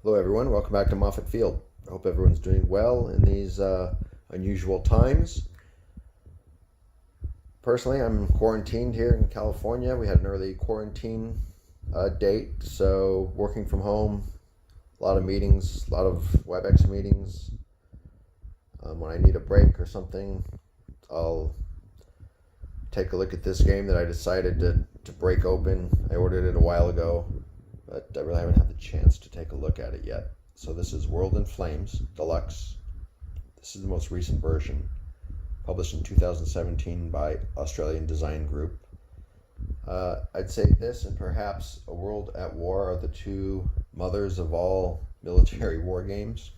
Hello, everyone. Welcome back to Moffett Field. I hope everyone's doing well in these unusual times. Personally, I'm quarantined here in California. We had an early quarantine date, so working from home, a lot of meetings, a lot of WebEx meetings. When I need a break or something, I'll take a look at this game that I decided to break open. I ordered it a while ago, but I really haven't had the chance to take a look at it yet. So this is World in Flames Deluxe. This is the most recent version, published in 2017 by Australian Design Group. I'd say this and perhaps A World at War are the two mothers of all military war games.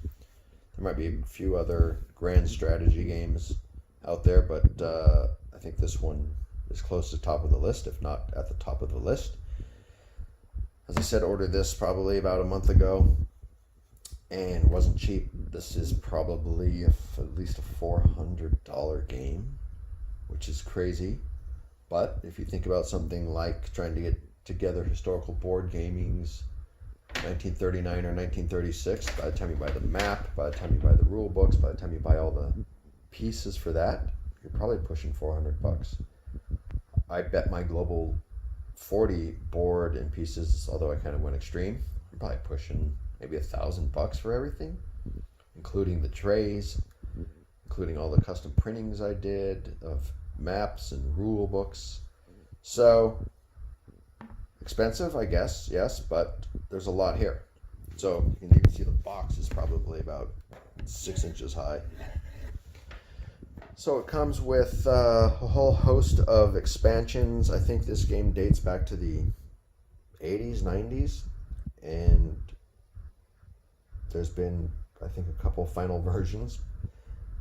There might be a few other grand strategy games out there, but I think this one is close to the top of the list, if not at the top of the list. As I said, ordered this probably about a month ago, and it wasn't cheap. This is probably at least a $400 game, which is crazy. But if you think about something like trying to get together historical board gamings, 1939 or 1936, by the time you buy the map, by the time you buy the rule books, by the time you buy all the pieces for that, you're probably pushing $400. I bet my Global 40 board and pieces, although I kind of went extreme, I'm probably pushing maybe $1,000 for everything, including the trays, including all the custom printings I did of maps and rule books. So expensive, I guess, yes, but there's a lot here. So you can even see the box is probably about 6 inches high. So it comes with a whole host of expansions. I think this game dates back to the 80s, 90s, and there's been, I think, a couple final versions.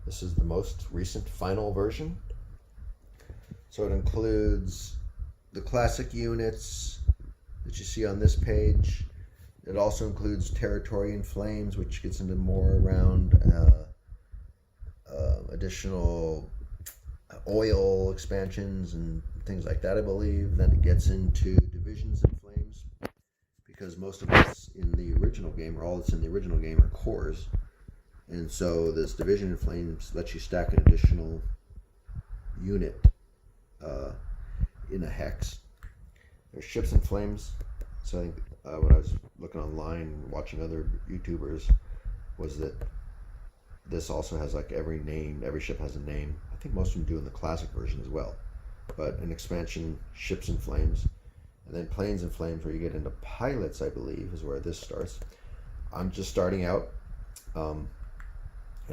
This is the most recent final version. So it includes the classic units that you see on this page. It also includes Territory in Flames, which gets into more around additional oil expansions and things like that, I believe. Then it gets into Divisions in Flames, because most of what's in the original game, or all that's in the original game, are cores. And so this Division in Flames lets you stack an additional unit in a hex. There's Ships in Flames. So I think when I was looking online, watching other YouTubers, was that this also has like every ship has a name. I think most of them do in the classic version as well. But an expansion, Ships in Flames, and then Planes in Flames, where you get into pilots, I believe, is where this starts. I'm just starting out, and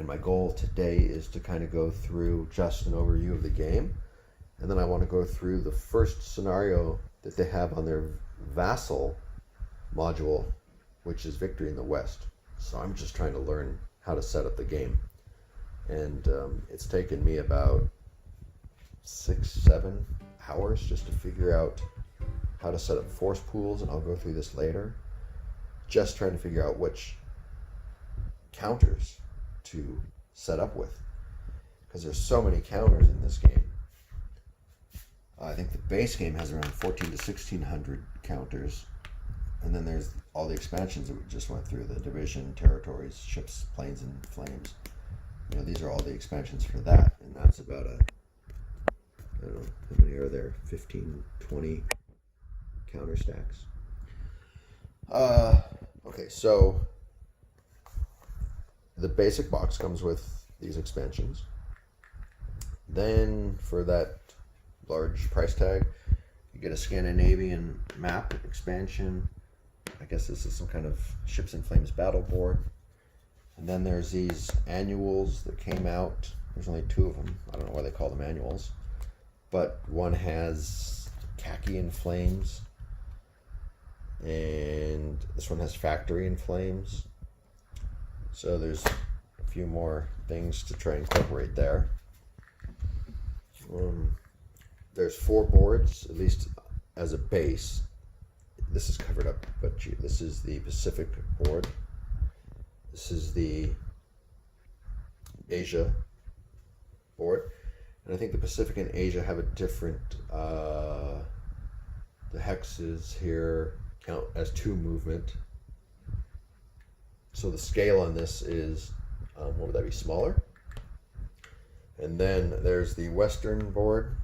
my goal today is to kind of go through just an overview of the game, and then I want to go through the first scenario that they have on their Vassal module, which is Victory in the West. So I'm just trying to learn how to set up the game, and it's taken me about 6-7 hours just to figure out how to set up force pools, and I'll go through this later, just trying to figure out which counters to set up with, because there's so many counters in this game. I think the base game has around 14 to 1600 counters, and then there's all the expansions that we just went through: the Division, Territories, Ships, Planes, and Flames. You know, these are all the expansions for that, and that's about I don't know, how many are there? 15, 20 counter stacks. Okay, so the basic box comes with these expansions. Then for that large price tag, you get a Scandinavian map expansion. I guess this is some kind of Ships in Flames battle board. And then there's these annuals that came out. There's only 2 of them. I don't know why they call them annuals. But one has Khaki in Flames, and this one has Factory in Flames. So there's a few more things to try and incorporate there. There's 4 boards, at least as a base. This is covered up, but this is the Pacific board. This is the Asia board. And I think the Pacific and Asia have a different, the hexes here count as 2 movement. So the scale on this is, what would that be, smaller? And then there's the Western board,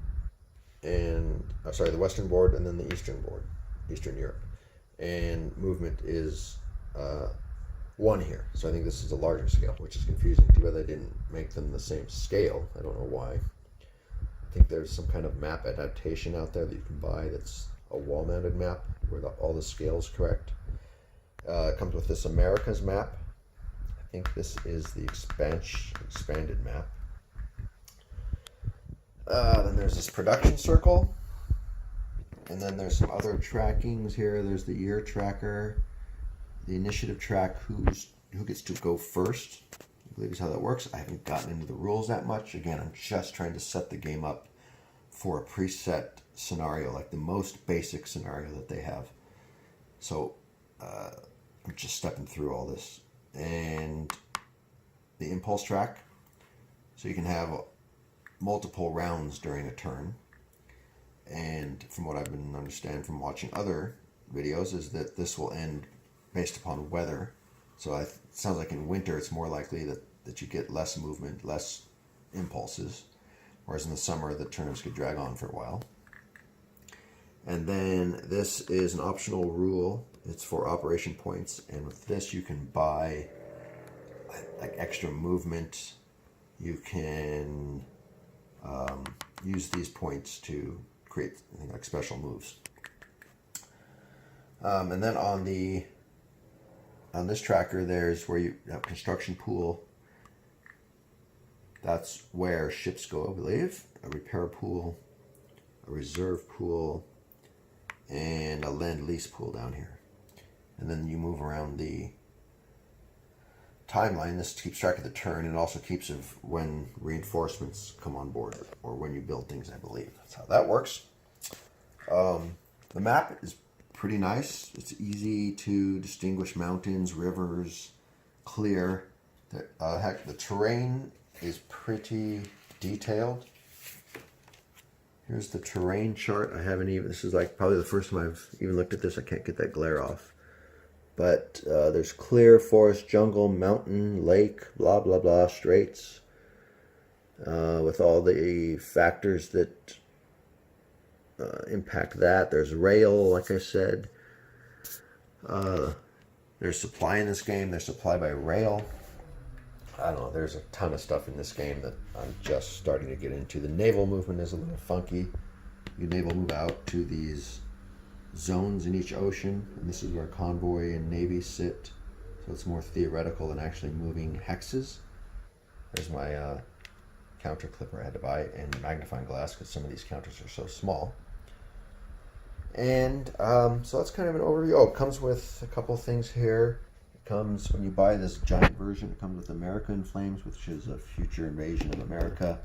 and the Western board, and then the Eastern board, Eastern Europe. And movement is 1 here. So I think this is a larger scale, which is confusing. Too bad they didn't make them the same scale. I don't know why. I think there's some kind of map adaptation out there that you can buy that's a wall-mounted map where all the scale's correct. It comes with this America's map. I think this is the expanded map. Then there's this production circle. And then there's some other trackings here. There's the year tracker, the initiative track, who gets to go first, I believe is how that works. I haven't gotten into the rules that much. Again, I'm just trying to set the game up for a preset scenario, like the most basic scenario that they have. So I'm just stepping through all this. And the impulse track, so you can have multiple rounds during a turn. And from what I've been understanding from watching other videos is that this will end based upon weather. So it sounds like in winter it's more likely that you get less movement, less impulses, whereas in the summer the turns could drag on for a while. And then this is an optional rule. It's for operation points, and with this you can buy like extra movement. You can use these points to create, I think, like special moves. And then on this tracker, there's where you have construction pool. That's where ships go, I believe. A repair pool, a reserve pool, and a land lease pool down here. And then you move around the timeline. This keeps track of the turn, and also keeps of when reinforcements come on board, or when you build things, I believe. That's how that works. The map is pretty nice. It's easy to distinguish mountains, rivers, clear. The terrain is pretty detailed. Here's the terrain chart. This is like probably the first time I've even looked at this. I can't get that glare off. But there's clear, forest, jungle, mountain, lake, blah, blah, blah, straits, with all the factors that impact that. There's rail, like I said. There's supply in this game. There's supply by rail. I don't know. There's a ton of stuff in this game that I'm just starting to get into. The naval movement is a little funky. You naval move out to these zones in each ocean, and this is where convoy and navy sit. So it's more theoretical than actually moving hexes. There's my counter clipper I had to buy, and magnifying glass because some of these counters are so small. And so that's kind of an overview. Oh, it comes with a couple things here. It comes, when you buy this giant version, it comes with America in Flames, which is a future invasion of America.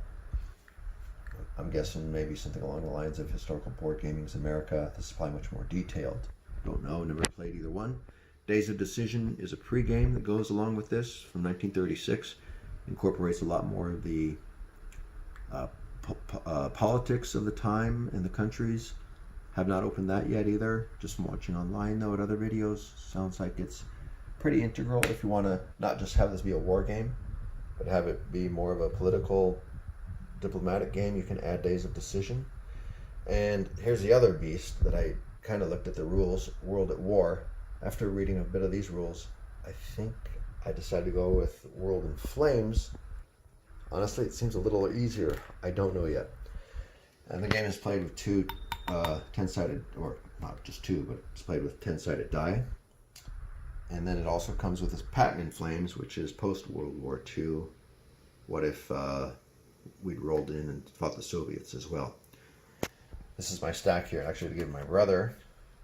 I'm guessing maybe something along the lines of Historical Board Gaming's America. This is probably much more detailed. Don't know, never played either one. Days of Decision is a pre-game that goes along with this from 1936. Incorporates a lot more of the politics of the time and the countries. Have not opened that yet either. Just from watching online though at other videos. Sounds like it's pretty integral if you want to not just have this be a war game, but have it be more of a political, diplomatic game. You can add Days of Decision. And here's the other beast that I kind of looked at the rules, World at War. After reading a bit of these rules, I think I decided to go with World in Flames. Honestly, it seems a little easier. I don't know yet. And the game is played with two 10-sided, or not just two, but it's played with 10-sided die. And then it also comes with this Patent in Flames, which is post-World War II. What if we'd rolled in and fought the Soviets as well? This is my stack here. Actually, to give my brother,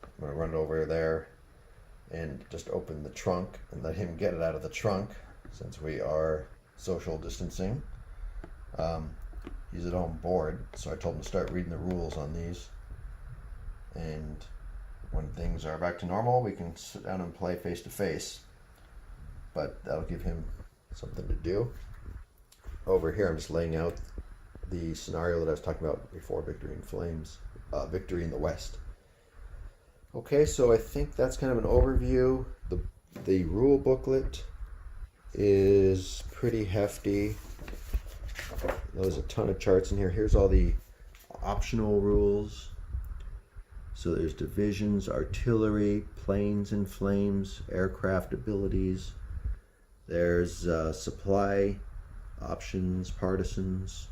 I'm going to run over there and just open the trunk and let him get it out of the trunk, since we are social distancing. He's at home bored, so I told him to start reading the rules on these. And when things are back to normal, we can sit down and play face to face. But that'll give him something to do. Over here, I'm just laying out the scenario that I was talking about before, Victory in Flames, Victory in the West. Okay, so I think that's kind of an overview. The rule booklet is pretty hefty. There's a ton of charts in here. Here's all the optional rules. So there's divisions, artillery, planes and flames, aircraft abilities. There's supply options, partisans.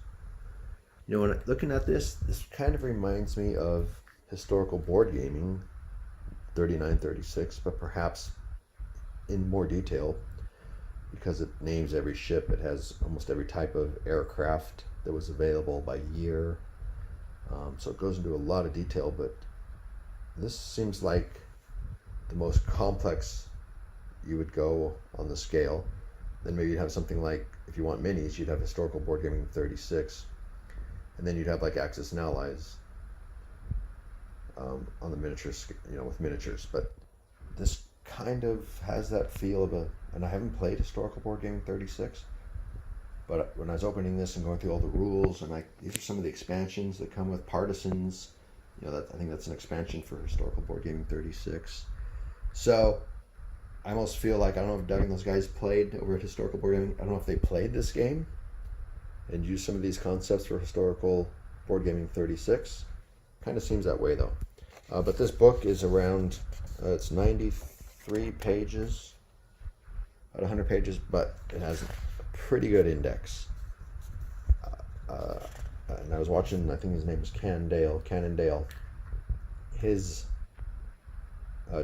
You know, when looking at this kind of reminds me of historical board gaming, 3936, but perhaps in more detail, because it names every ship. It has almost every type of aircraft that was available by year. So it goes into a lot of detail, but this seems like the most complex you would go on the scale. Then maybe you'd have something like, if you want minis, you'd have historical board gaming 36, and then you'd have like Axis and Allies on the miniatures, you know, with miniatures. But this kind of has that feel of and I haven't played historical board gaming 36, but when I was opening this and going through all the rules, and these are some of the expansions that come with partisans. You know, I think that's an expansion for historical board gaming 36. So I almost feel like, I don't know if Doug and those guys played over at historical board gaming. I don't know if they played this game and used some of these concepts for historical board gaming 36. Kind of seems that way though. But this book is around, it's 93 pages, about 100 pages, but it has a pretty good index. And I was watching, I think his name is Cannondale. His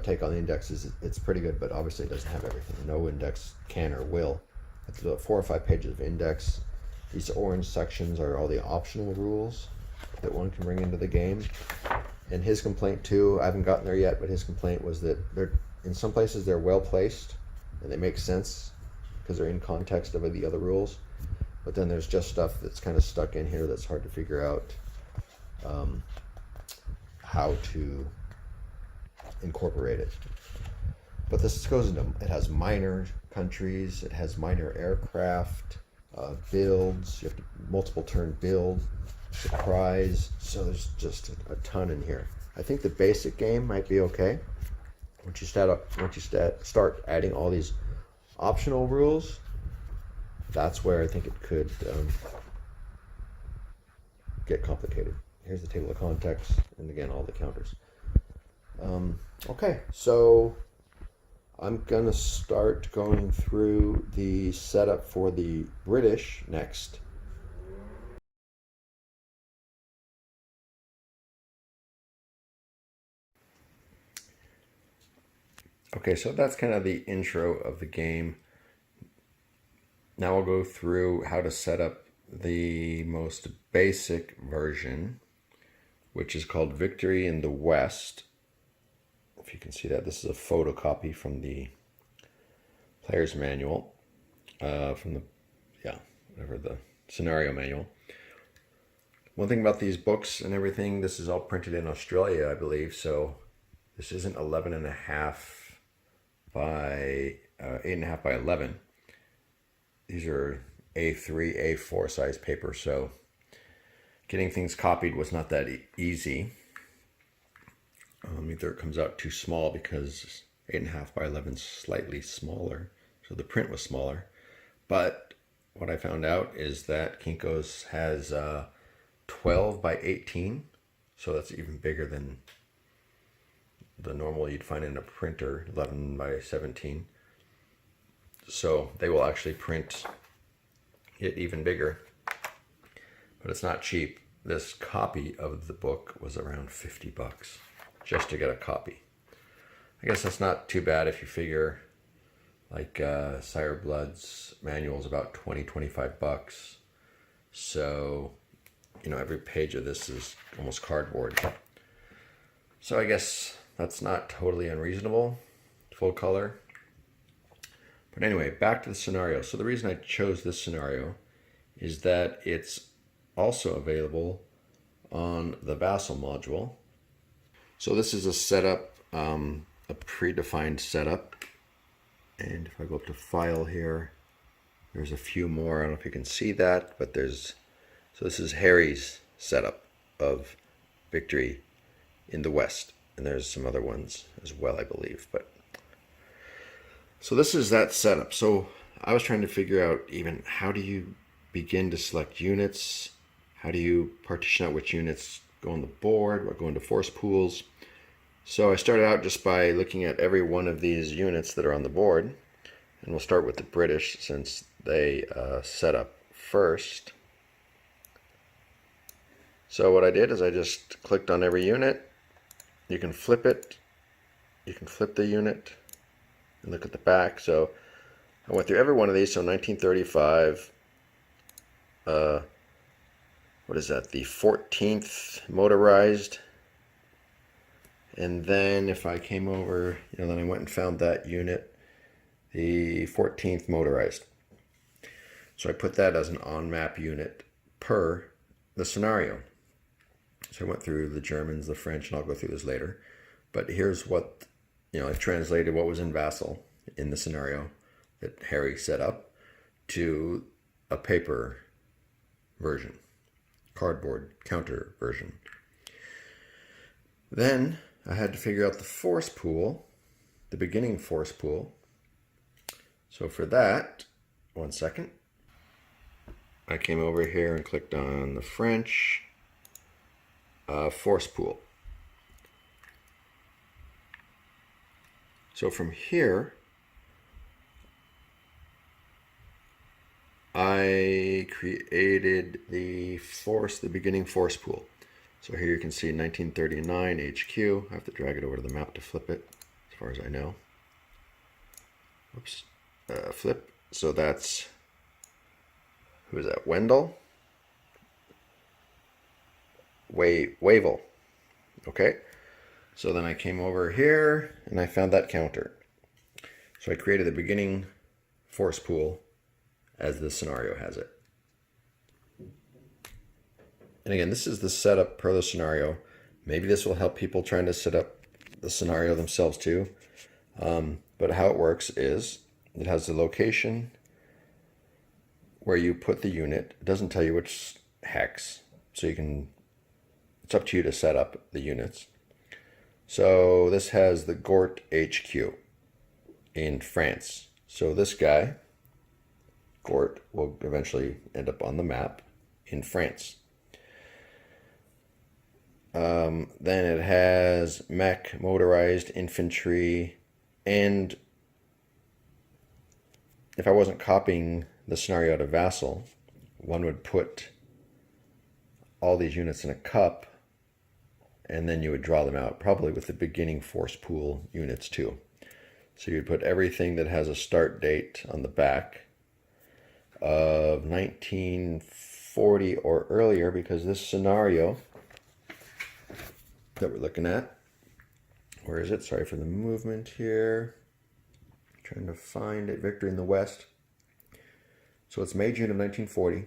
take on the index is it's pretty good, but obviously it doesn't have everything. No index can or will. It's about 4 or 5 pages of index. These orange sections are all the optional rules that one can bring into the game. And his complaint too, I haven't gotten there yet, but his complaint was that they're, in some places they're well placed and they make sense because they're in context of the other rules. But then there's just stuff that's kind of stuck in here that's hard to figure out how to incorporate it. But this goes into, it has minor countries, it has minor aircraft, builds, you have to multiple turn build, surprise, so there's just a ton in here. I think the basic game might be okay. Once you start adding all these optional rules, that's where I think it could get complicated. Here's the table of contents, and again, all the counters. Okay, so I'm gonna start going through the setup for the British next. Okay, so that's kind of the intro of the game. Now I'll go through how to set up the most basic version, which is called Victory in the West. If you can see that, this is a photocopy from the player's manual, from the, whatever, the scenario manual. One thing about these books and everything, this is all printed in Australia, I believe, so this isn't 11.5 by 8.5 by 11. These are A3, A4 size paper, so getting things copied was not that easy. Either it comes out too small because 8.5 by 11 is slightly smaller, so the print was smaller. But what I found out is that Kinko's has 12 by 18, so that's even bigger than the normal you'd find in a printer, 11 by 17. So they will actually print it even bigger, but it's not cheap. This copy of the book was around $50 just to get a copy. I guess that's not too bad if you figure like Sire Blood's manual is about $20-25. So, you know, every page of this is almost cardboard. So I guess that's not totally unreasonable, full color. But anyway, back to the scenario. So the reason I chose this scenario is that it's also available on the Vassal module. So this is a setup, a predefined setup. And if I go up to File here, there's a few more. I don't know if you can see that, but so this is Harry's setup of Victory in the West. And there's some other ones as well, I believe. So this is that setup. So I was trying to figure out even how do you begin to select units? How do you partition out which units go on the board, what go into force pools? So I started out just by looking at every one of these units that are on the board. And we'll start with the British since they set up first. So what I did is I just clicked on every unit. You can flip it. You can flip the unit and look at the back. So I went through every one of these. So 1935, what is that? The 14th motorized. And then if I came over, then I went and found that unit, the 14th motorized. So I put that as an on-map unit per the scenario. So I went through the Germans, the French, and I'll go through this later. But here's what, I translated what was in Vassal in the scenario that Harry set up to a paper version, cardboard counter version. Then I had to figure out the force pool, the beginning force pool. So for that, one second, I came over here and clicked on the French force pool. So from here, I created the beginning force pool. So here you can see 1939 HQ. I have to drag it over to the map to flip it, as far as I know. Oops, flip. So that's, who is that? Wendell? Wavell. Okay. So then I came over here and I found that counter. So I created the beginning force pool as the scenario has it. And again, this is the setup per the scenario. Maybe this will help people trying to set up the scenario themselves too. But how it works is it has the location where you put the unit. It doesn't tell you which hex, so it's up to you to set up the units. So this has the Gort HQ in France. So this guy, Gort, will eventually end up on the map in France. Then it has mech, motorized, infantry, and if I wasn't copying the scenario out of Vassal, one would put all these units in a cup and then you would draw them out, probably with the beginning force pool units too. So you'd put everything that has a start date on the back of 1940 or earlier, because this scenario that we're looking at, where is it? Sorry for the movement here. Trying to find it. Victory in the West. So it's May, June of 1940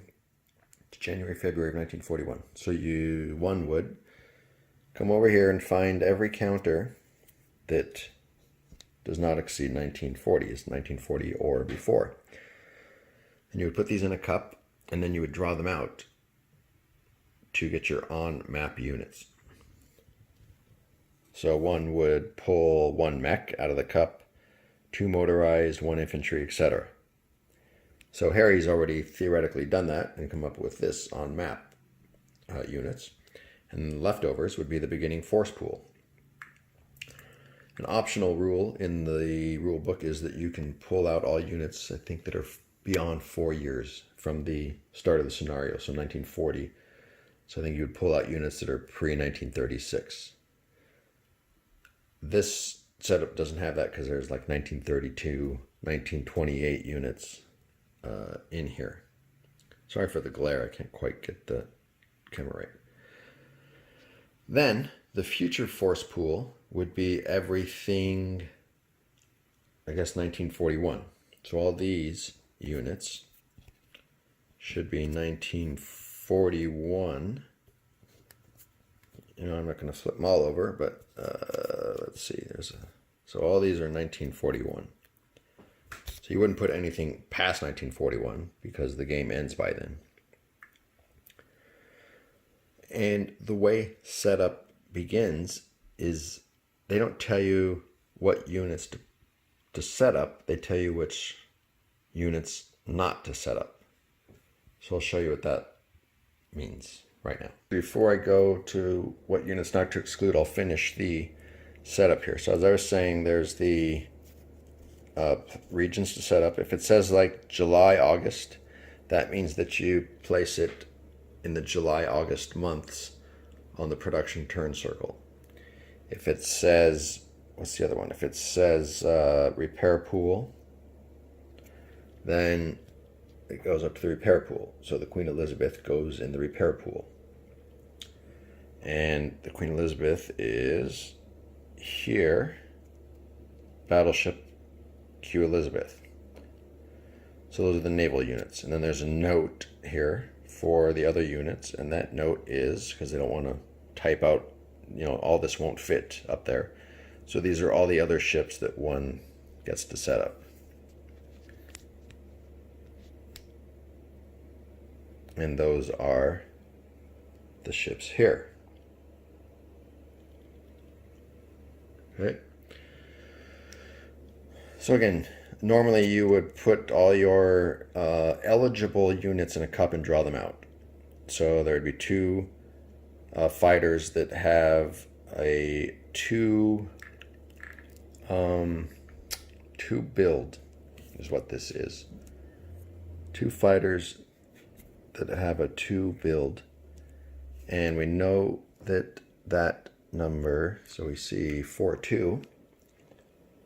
to January, February of 1941. So one would come over here and find every counter that does not exceed 1940. It's 1940 or before. And you would put these in a cup and then you would draw them out to get your on-map units. So one would pull one mech out of the cup, 2 motorized, 1 infantry, etc. So Harry's already theoretically done that and come up with this on-map units. And the leftovers would be the beginning force pool. An optional rule in the rule book is that you can pull out all units, I think, that are beyond 4 years from the start of the scenario, so 1940. So I think you would pull out units that are pre-1936. This setup doesn't have that because there's like 1932, 1928 units in here. Sorry for the glare, I can't quite get the camera right. Then the future force pool would be everything, I guess, 1941. So all these units should be 1941. I'm not going to flip them all over, but let's see. So all these are 1941. So you wouldn't put anything past 1941 because the game ends by then. And the way setup begins is they don't tell you what units to set up. They tell you which units not to set up. So I'll show you what that means right now. Before I go to what units not to exclude, I'll finish the setup here. So as I was saying, there's the regions to set up. If it says like July, August, that means that you place it in the July, August months on the production turn circle. If it says, what's the other one? If it says repair pool, then it goes up to the repair pool. So the Queen Elizabeth goes in the repair pool. And the Queen Elizabeth is here, battleship Q Elizabeth. So those are the naval units. And then there's a note here for the other units. And that note is, because they don't want to type out, all this won't fit up there. So these are all the other ships that one gets to set up. And those are the ships here. Okay. So again, normally you would put all your eligible units in a cup and draw them out. So there would be two fighters that have a two build is what this is. Two fighters that have a 2 build, and we know that number, so we see 4-2,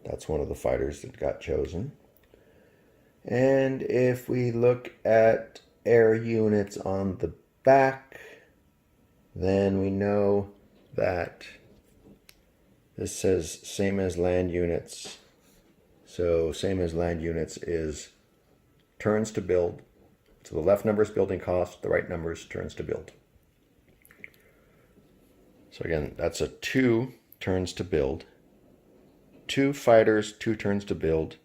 that's one of the fighters that got chosen. And if we look at air units on the back, then we know that this says same as land units. So same as land units is turns to build. So the left number is building cost, the right number is turns to build. So again, that's a 2 turns to build. 2 fighters, 2 turns to build.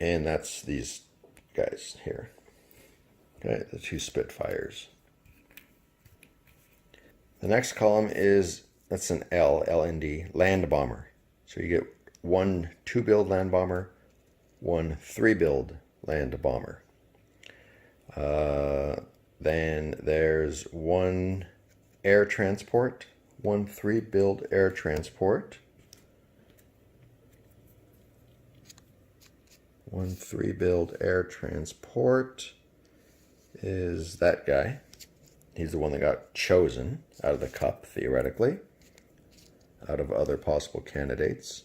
And that's these guys here. Okay, the 2 Spitfires. The next column is, that's an LND, land bomber. So you get 1 2-build land bomber, 1 3-build land bomber. Then there's 1 air transport, 1 3-build air transport, 1 3-build air transport is that guy. He's the one that got chosen out of the cup, theoretically, out of other possible candidates.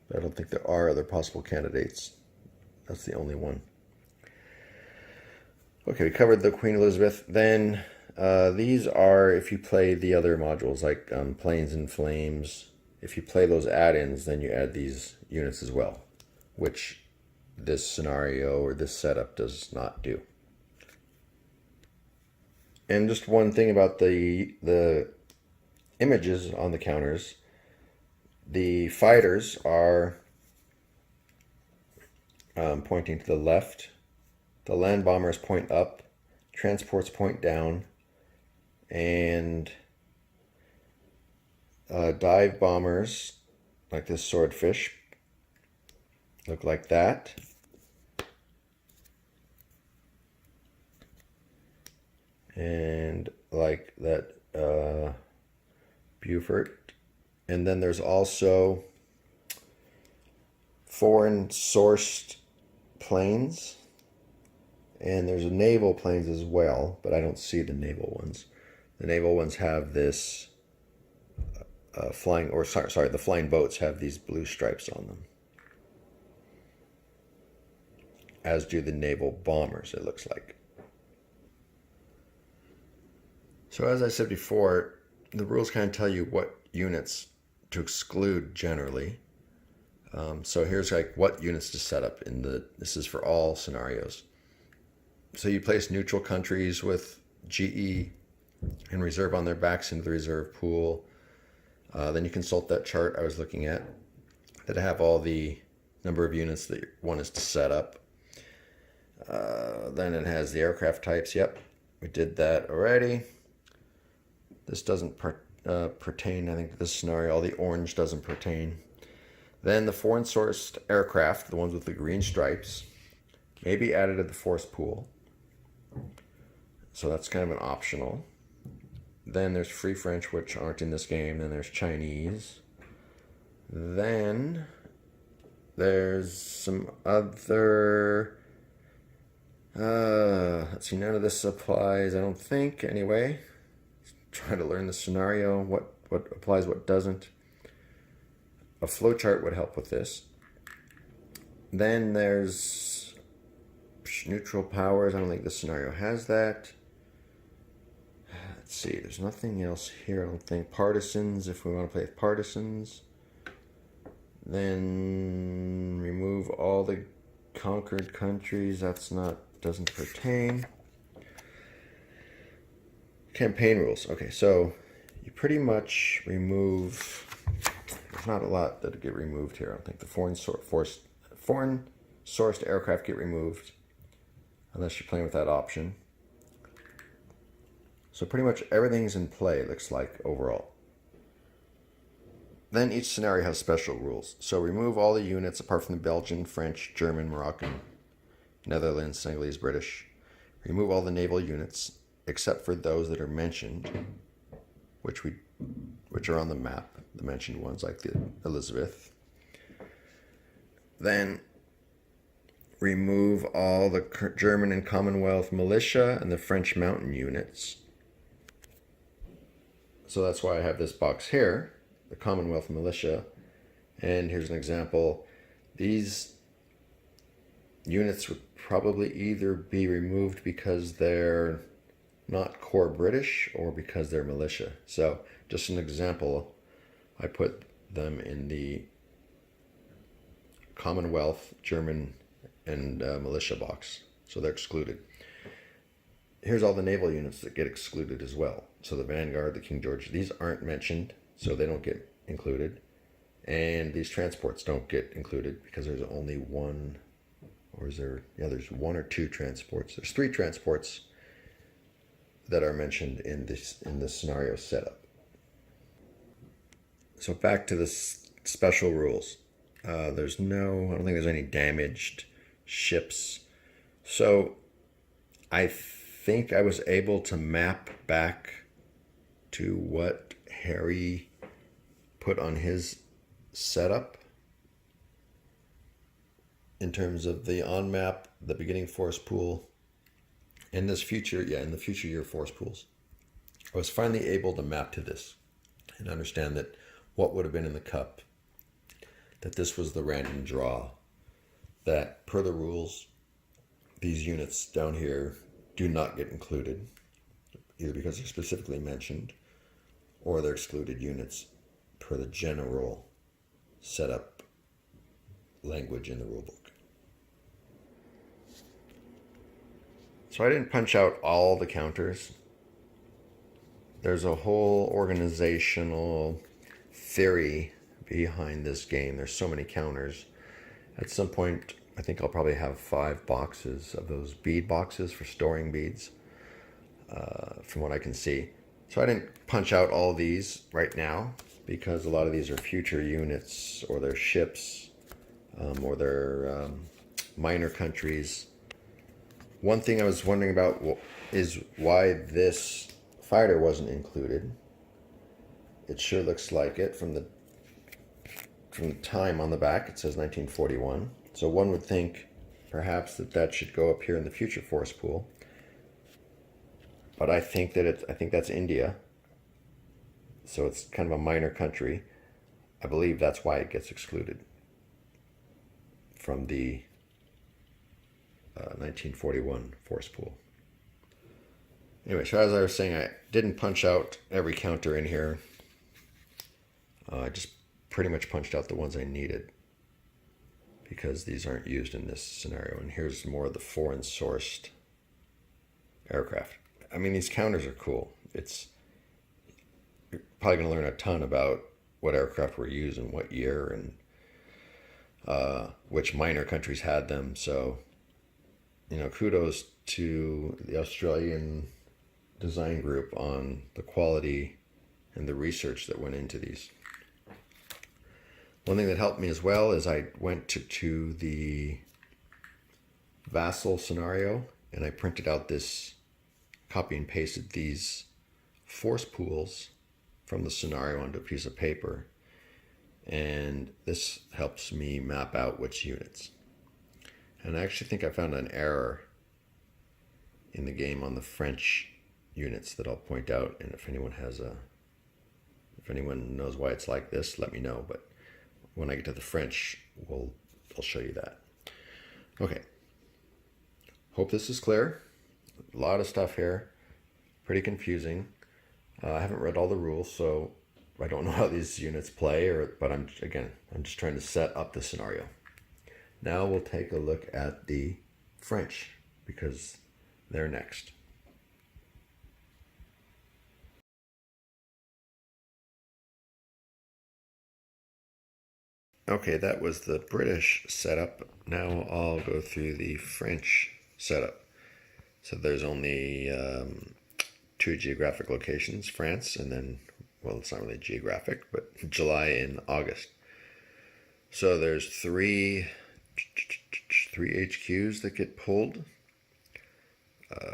But I don't think there are other possible candidates. That's the only one. Okay, we covered the Queen Elizabeth. Then these are, if you play the other modules, like Planes and Flames, if you play those add-ins, then you add these units as well, which this scenario or this setup does not do. And just one thing about the images on the counters, the fighters are pointing to the left, the land bombers point up, transports point down, and dive bombers, like this swordfish, look like that. And like that Beaufort. And then there's also foreign sourced planes, and there's naval planes as well, but I don't see the naval ones. The naval ones have this the flying boats have these blue stripes on them, as do the naval bombers, it looks like. So as I said before, the rules kind of tell you what units to exclude generally. So here's like what units to set up this is for all scenarios. So you place neutral countries with GE and reserve on their backs into the reserve pool. Then you consult that chart I was looking at that have all the number of units that one is to set up. Then it has the aircraft types. Yep, we did that already. This doesn't pertain, I think, to this scenario. All the orange doesn't pertain. Then the foreign sourced aircraft, the ones with the green stripes, may be added to the force pool. So that's kind of an optional. Then there's Free French, which aren't in this game. Then there's Chinese. Then there's some other... let's see, none of this applies, I don't think, anyway. Trying to learn the scenario, what applies, what doesn't. A flowchart would help with this. Then there's neutral powers. I don't think this scenario has that. Let's see, there's nothing else here, I don't think. Partisans, if we want to play with partisans. Then remove all the conquered countries. Doesn't pertain. Campaign rules. Okay, so you pretty much remove... There's not a lot that get removed here. I don't think the foreign sourced aircraft get removed unless you're playing with that option. So pretty much everything's in play, it looks like, overall. Then each scenario has special rules. So remove all the units apart from the Belgian, French, German, Moroccan, Netherlands, Senegalese, British. Remove all the naval units except for those that are mentioned, which are on the map, the mentioned ones like the Elizabeth. Then remove all the German and Commonwealth militia and the French mountain units. So that's why I have this box here, the Commonwealth militia. And here's an example. These units would probably either be removed because they're not core British or because they're militia. So just an example, I put them in the Commonwealth, German, and militia box. So they're excluded. Here's all the naval units that get excluded as well. So the Vanguard, the King George, these aren't mentioned, so they don't get included. And these transports don't get included because there's only one, or is there, yeah, there's one or two transports. There's 3 transports that are mentioned in this scenario setup. So back to the special rules. I don't think there's any damaged ships. So I think I was able to map back to what Harry put on his setup in terms of the on map, the beginning force pool, and in the future year force pools. I was finally able to map to this and understand that what would have been in the cup, that this was the random draw, that per the rules, these units down here do not get included, either because they're specifically mentioned or they're excluded units per the general setup language in the rulebook. So I didn't punch out all the counters. There's a whole organizational theory behind this game. There's so many counters. At some point, I think I'll probably have 5 boxes of those bead boxes for storing beads, from what I can see. So I didn't punch out all these right now because a lot of these are future units or they're ships or they're minor countries. One thing I was wondering about is why this fighter wasn't included. It sure looks like it from the time on the back. It says 1941. So one would think perhaps that should go up here in the future force pool. But I think that's India. So it's kind of a minor country. I believe that's why it gets excluded from the 1941 force pool. Anyway, so as I was saying, I didn't punch out every counter in here. I just pretty much punched out the ones I needed because these aren't used in this scenario. And here's more of the foreign sourced aircraft. I mean, these counters are cool. You're probably going to learn a ton about what aircraft were used in what year and which minor countries had them. So, kudos to the Australian design group on the quality and the research that went into these. One thing that helped me as well is I went to the Vassal scenario and I printed out this, copy and pasted these force pools from the scenario onto a piece of paper. And this helps me map out which units. And I actually think I found an error in the game on the French units that I'll point out. And if anyone knows why it's like this, let me know. But when I get to the French, I'll show you that. Okay. Hope this is clear. A lot of stuff here. Pretty confusing. I haven't read all the rules, so I don't know how these units play, but I'm just trying to set up the scenario. Now we'll take a look at the French, because they're next. Okay, that was the British setup. Now I'll go through the French setup. So there's only 2 geographic locations, France, and then, well, it's not really geographic, but July and August. So there's three HQs that get pulled.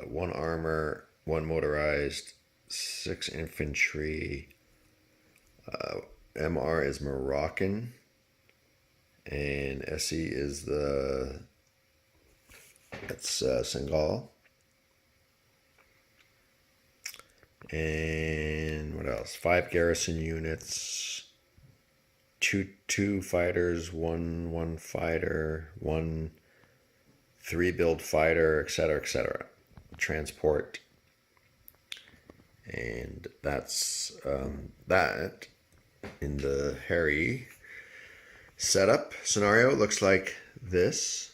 1 armor, 1 motorized, 6 infantry. MR is Moroccan, and SE is Senegal. And what else? 5 garrison units, 2 fighters, 1 fighter, 1 3-build fighter, etc., etc. Transport, and that's that. In the Harry setup scenario, it looks like this.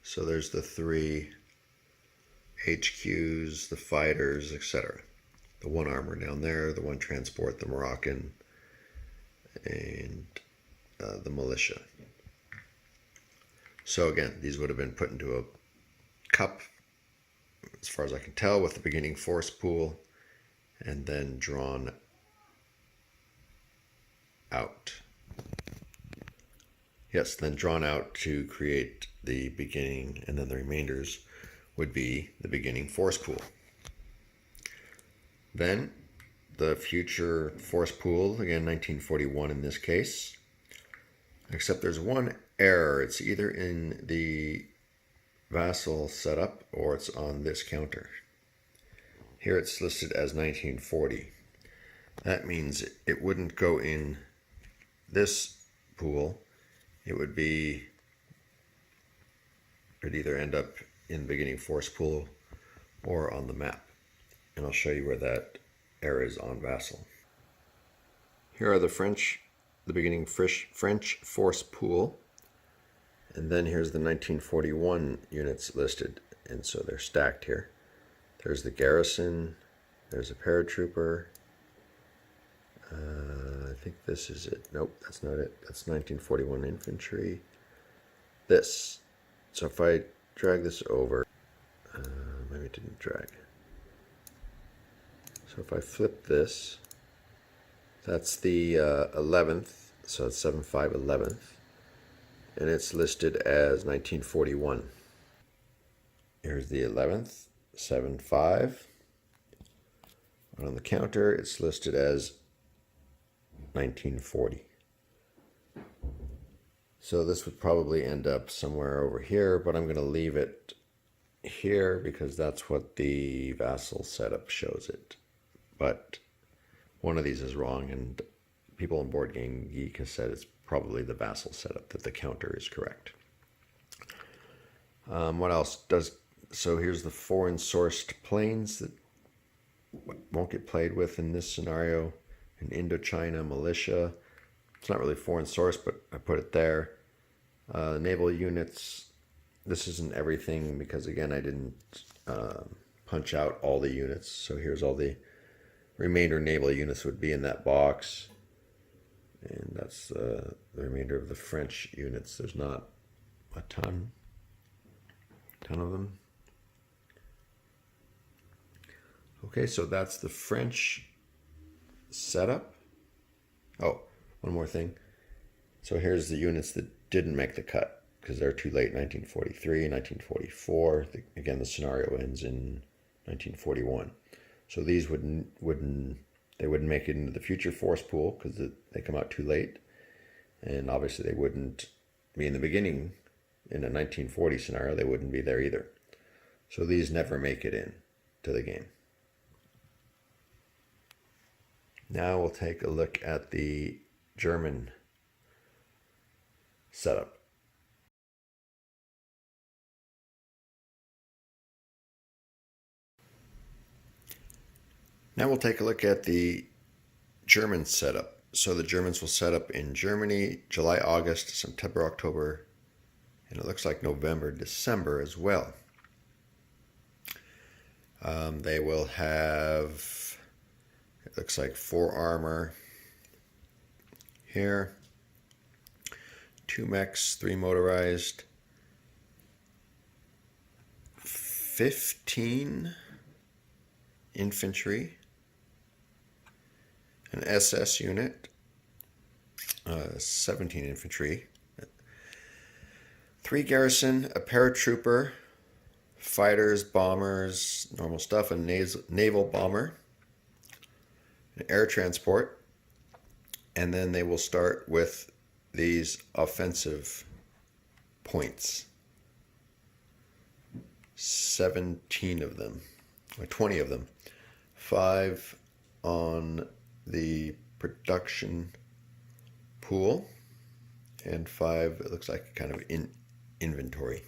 So there's the 3 HQs, the fighters, etc. The 1 armor down there, the 1 transport, the Moroccan, and the militia. So again, these would have been put into a cup, as far as I can tell, with the beginning force pool, and then drawn out. Yes, then drawn out to create the beginning, and then the remainders would be the beginning force pool. Then the future force pool, again 1941 in this case, except there's one error. It's either in the Vassal setup or it's on this counter. Here it's listed as 1940. That means it wouldn't go in this pool. It'd either end up in the beginning force pool or on the map. And I'll show you where that error is on Vassal. Here are the beginning French force pool. And then here's the 1941 units listed. And so they're stacked here. There's the garrison, there's a paratrooper. I think this is it. Nope, that's not it. That's 1941 infantry. This. So if I drag this over, maybe it didn't drag. So if I flip this, that's the 11th, so it's 7.5 11th, and it's listed as 1941. Here's the 11th, 7.5. And on the counter, it's listed as 1940. So this would probably end up somewhere over here, but I'm going to leave it here because that's what the Vassal setup shows it. But one of these is wrong, and people on Board Game Geek has said it's probably the Vassal setup, that the counter is correct. What else so here's the foreign sourced planes that won't get played with in this scenario. In Indochina, militia. It's not really foreign source, but I put it there. Naval units. This isn't everything because, again, I didn't punch out all the units. So here's all the remainder naval units would be in that box. And that's the remainder of the French units. There's not a ton of them. Okay, so that's the French setup. Oh, one more thing. So here's the units that didn't make the cut because they're too late. 1943, 1944. Again, the scenario ends in 1941. So these wouldn't make it into the future force pool because they come out too late, and obviously they wouldn't be in the beginning. In a 1940 scenario, they wouldn't be there either. So these never make it in to the game. Now we'll take a look at the German setup. Now we'll take a look at the German setup. So the Germans will set up in Germany July, August, September, October, and it looks like November, December as well. They will have, it looks like 4 armor here, 2 mechs, 3 motorized, 15 infantry, an SS unit, 17 infantry, 3 garrison, a paratrooper, fighters, bombers, normal stuff, a naval bomber, an air transport, and then they will start with these offensive points. 17 of them, or 20 of them. 5 on the production pool, and 5, it looks like kind of in inventory.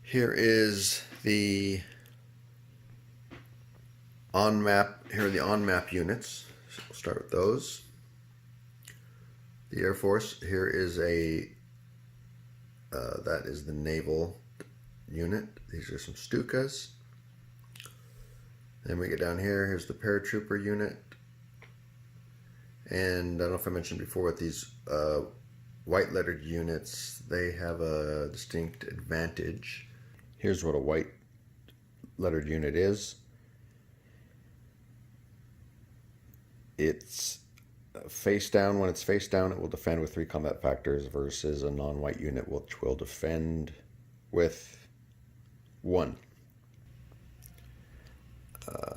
Here is the on-map, here are the on-map units. So we'll start with those. The Air Force, here is that is the naval unit. These are some Stukas. Then we get down here, here's the paratrooper unit. And I don't know if I mentioned before, with these white lettered units, they have a distinct advantage. Here's what a white lettered unit is. It's face down. When it's face down, it will defend with 3 combat factors versus a non-white unit which will defend with 1.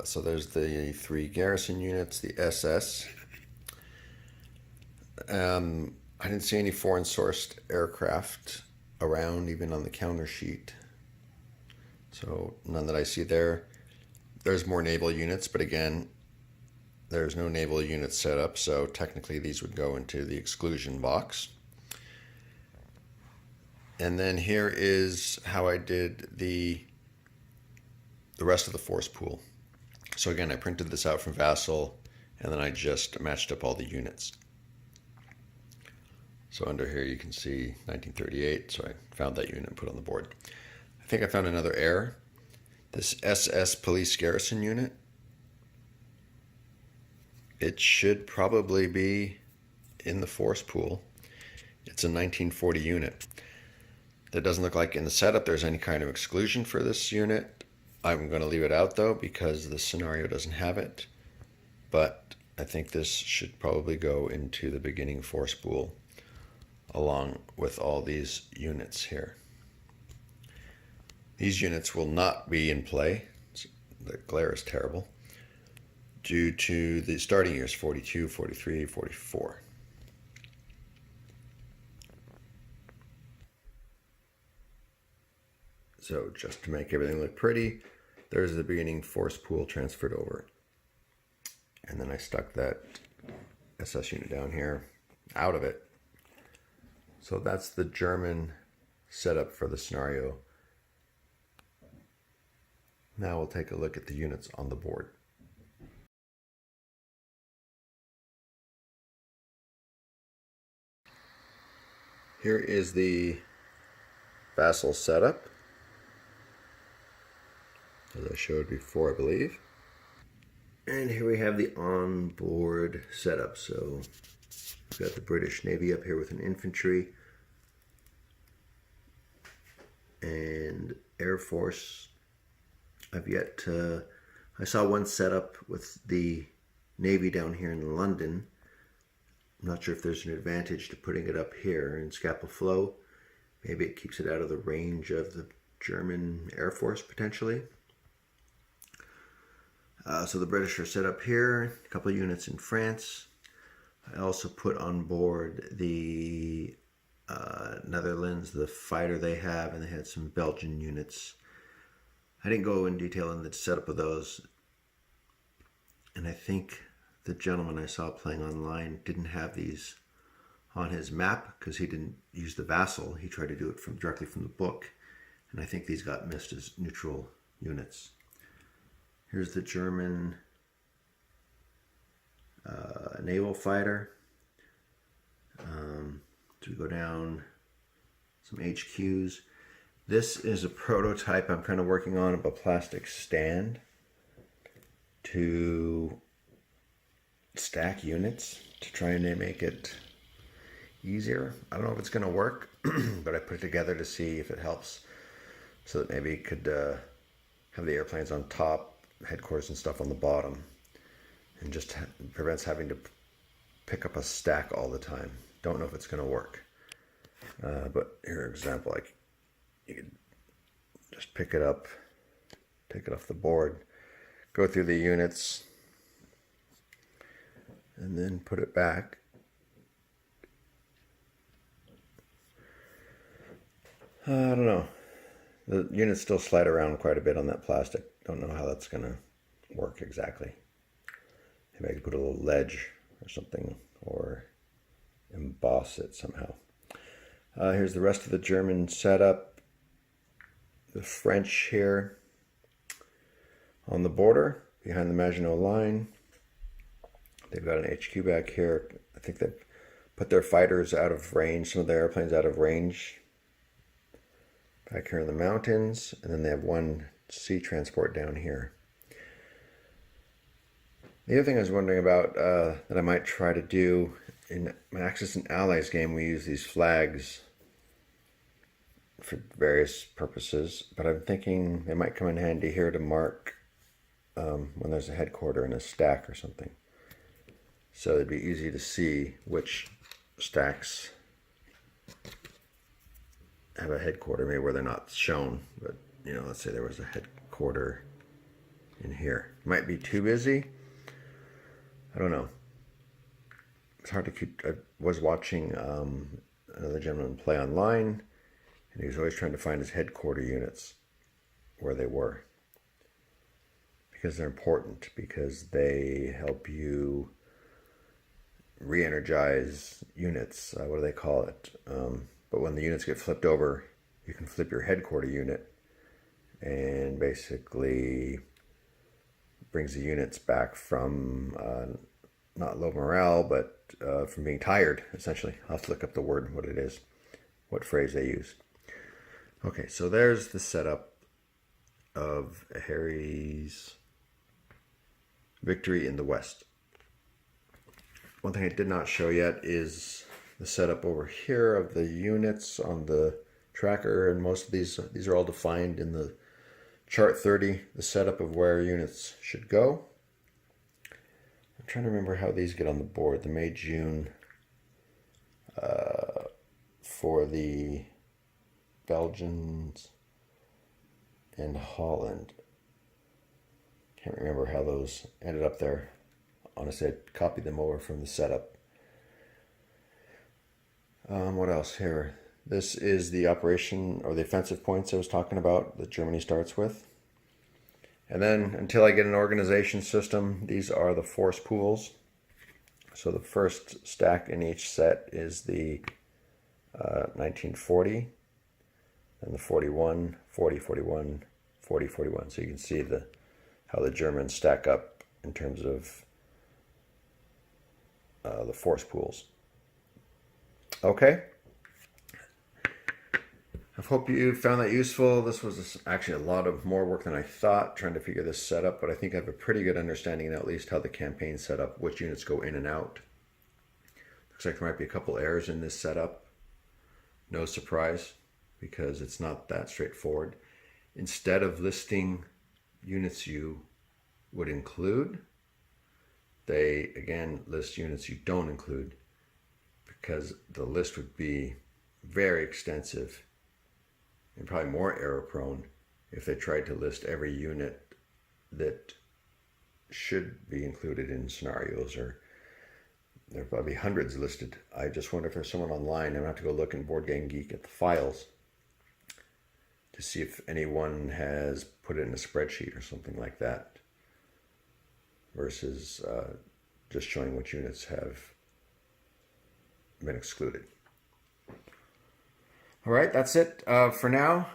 So there's the 3 garrison units, the SS. I didn't see any foreign sourced aircraft around, even on the counter sheet. So none that I see there. There's more naval units, but again, there's no naval units set up, so technically these would go into the exclusion box. And then here is how I did the rest of the force pool. So again, I printed this out from Vassal, and then I just matched up all the units. So under here you can see 1938, so I found that unit and put it on the board. I think I found another error. This SS police garrison unit, it should probably be in the force pool. It's a 1940 unit. That doesn't look like in the setup there's any kind of exclusion for this unit. I'm going to leave it out though because the scenario doesn't have it. But I think this should probably go into the beginning force pool along with all these units here. These units will not be in play. The glare is terrible due to the starting years 42, 43, 44. So just to make everything look pretty, there's the beginning force pool transferred over. And then I stuck that SS unit down here out of it. So that's the German setup for the scenario. Now we'll take a look at the units on the board. Here is the Vassal setup, as I showed before, I believe. And here we have the onboard setup. So we've got the British Navy up here with an infantry, and Air Force. I saw one setup with the Navy down here in London, I'm not sure if there's an advantage to putting it up here in scapa flow. Maybe it keeps it out of the range of the German Air Force potentially. So the British are set up here, a couple of units in France. I also put on board the Netherlands, the fighter they have, and they had some Belgian units. I didn't go in detail in the setup of those. And I think the gentleman I saw playing online didn't have these on his map because he didn't use the Vassal. He tried to do it directly from the book. And I think these got missed as neutral units. Here's the German naval fighter. So we go down some HQs. This is a prototype I'm kind of working on of a plastic stand to stack units to try and make it easier. I don't know if it's going to work, but I put it together to see if it helps, so that maybe it could have the airplanes on top, headquarters and stuff on the bottom, and just prevents having to pick up a stack all the time. Don't know if it's going to work, but here, an example, like you could just pick it up, take it off the board, go through the units, and then put it back. I don't know. The units still slide around quite a bit on that plastic. Don't know how that's going to work exactly. Maybe I could put a little ledge or something, or emboss it somehow. Here's the rest of the German setup. The French here on the border behind the Maginot Line. They've got an HQ back here. I think they've put their fighters out of range, some of their airplanes out of range back here in the mountains. And then they have one sea transport down here. The other thing I was wondering about that I might try to do in my Axis and Allies game, we use these flags for various purposes, but I'm thinking they might come in handy here to mark when there's a headquarter in a stack or something. So it'd be easy to see which stacks have a headquarter, maybe where they're not shown, but you know, let's say there was a headquarter in here. Might be too busy. I don't know. It's hard to keep. I was watching another gentleman play online, and he was always trying to find his headquarter units where they were, because they're important, because they help you re-energize units. What do they call it? But when the units get flipped over, you can flip your headquarter unit, and basically brings the units back from not low morale, but from being tired, essentially. I'll have to look up the word, what it is, what phrase they use. Okay, so there's the setup of Harry's victory in the West. One thing I did not show yet is the setup over here of the units on the tracker, and most of these are all defined in the chart 30, the setup of where units should go. I'm trying to remember how these get on the board. The May, June for the Belgians and Holland. Can't remember how those ended up there. Honestly, I copied them over from the setup. What else here? This is the operation or the offensive points I was talking about that Germany starts with. And then until I get an organization system, these are the force pools. So the first stack in each set is the 1940, and the 41, 40, 41, 40, 41. So you can see how the Germans stack up in terms of the force pools. Okay. I hope you found that useful. This was actually a lot of more work than I thought trying to figure this setup, but I think I have a pretty good understanding now, at least how the campaign's set up, which units go in and out. Looks like there might be a couple errors in this setup. No surprise, because it's not that straightforward. Instead of listing units you would include, they again list units you don't include. because the list would be very extensive and probably more error prone if they tried to list every unit that should be included in scenarios, or there'll probably be hundreds listed. I just wonder if there's someone online. I'm gonna have to go look in Board Game Geek at the files to see if anyone has put it in a spreadsheet or something like that, versus just showing which units have been excluded. All right, that's it for now.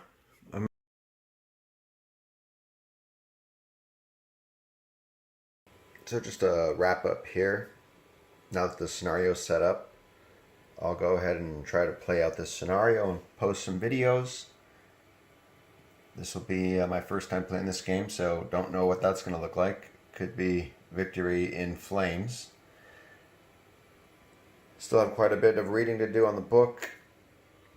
So just a wrap up here. Now that the scenario is set up, I'll go ahead and try to play out this scenario and post some videos. This will be my first time playing this game, so don't know what that's going to look like. Could be victory in flames. Still have quite a bit of reading to do on the book.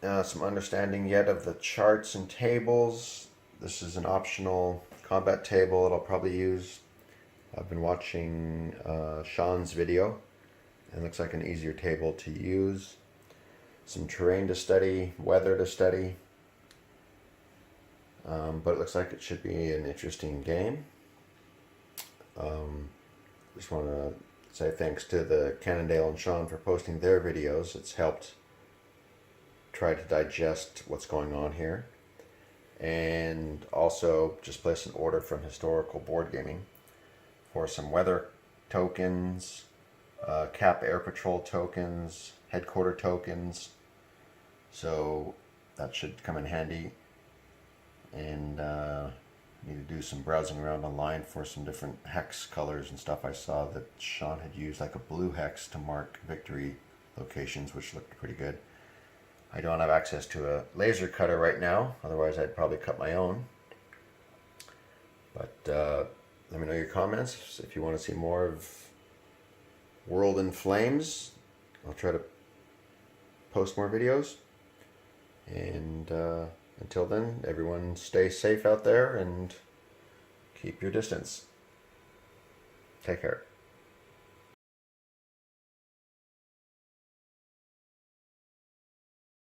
Some understanding yet of the charts and tables. This is an optional combat table that I'll probably use. I've been watching Sean's video, and it looks like an easier table to use. Some terrain to study, weather to study. But it looks like it should be an interesting game. Just want to say thanks to the Cannondale and Sean for posting their videos. It's helped try to digest what's going on here. And also just place an order from Historical Board Gaming for some weather tokens, Cap Air Patrol tokens, headquarter tokens. So that should come in handy. And need to do some browsing around online for some different hex colors and stuff. I saw that Sean had used like a blue hex to mark victory locations, which looked pretty good. I don't have access to a laser cutter right now, otherwise I'd probably cut my own. But let me know your comments if you want to see more of World in Flames. I'll try to post more videos. And until then, everyone stay safe out there and keep your distance. Take care.